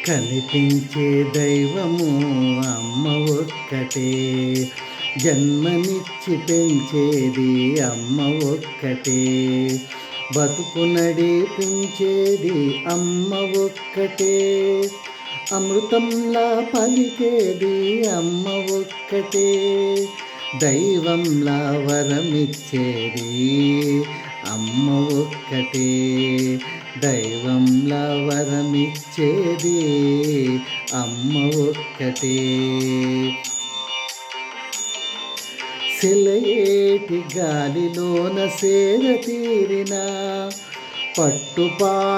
కనిపించే దైవము అమ్మ ఒక్కటే, జన్మనిచ్చి పెంచేది అమ్మ ఒక్కటే, బతుకు నడిపించేది అమ్మ ఒక్కటే, అమృతంలా పలికేది అమ్మ ఒక్కటే, దైవంలా వరమిచ్చేది అమ్మ ఒక్కటే, దైవంలా వరమిచ్చేది అమ్మ ఒక్కటే. సెలయేటి గాలిలోన సేద తీరిన పట్టుపాన్పులపైన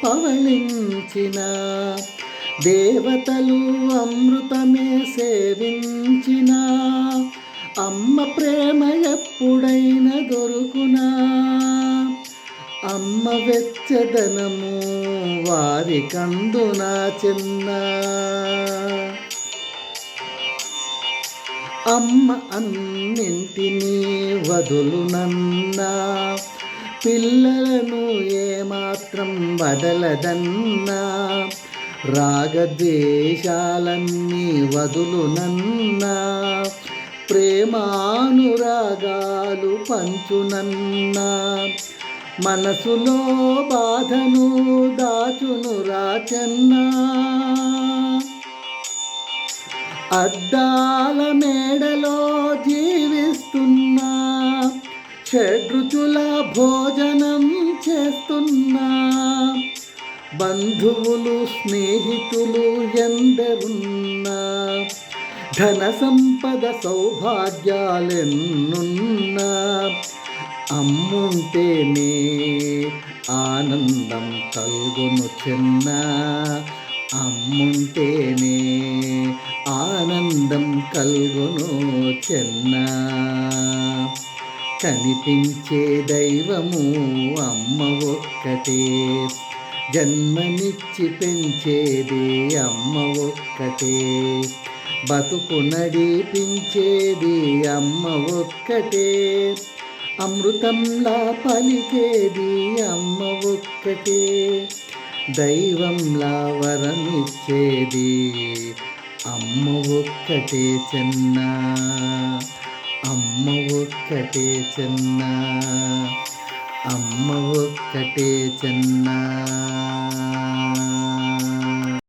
పవళించిన దేవతలు అమృతమే సేవించిన అమ్మ ప్రేమ ఎప్పుడైనా దొరుకునా, అమ్మ వెచ్చదనము వారికందునా చిన్న, అమ్మ అన్నింటినీ వదులునన్నా పిల్లలను ఏమాత్రం వదలదన్నా, రాగద్వేషాలన్నీ వదులునన్నా ప్రేమానురాగాలు పంచునన్నా, మనసులో బాధను దాచును రాచన్నా, అద్దాల మేడలో జీవిస్తున్నా షడ్రుచుల భోజనం చేస్తున్నా, బంధువులు స్నేహితులు ఎందరున్నా, ధన సంపద సౌభాగ్యాలెన్నున్నా, అమ్ముంటేనే ఆనందం కలుగును చిన్న, అమ్ముంటేనే ఆనందం కలుగును చిన్న. కనిపించే దైవము అమ్మ ఒక్కటే, జన్మనిచ్చి పెంచేది అమ్మ ఒక్కటే, బతుకు నడిపించేది అమ్మ ఒక్కటే, అమృతంలా పలికేది అమ్మ ఒక్కటే, దైవంలా వరమిచ్చేది అమ్మ ఒక్కటే చిన్న, అమ్మ ఒక్కటే చిన్న, అమ్మ ఒక్కటే చిన్న.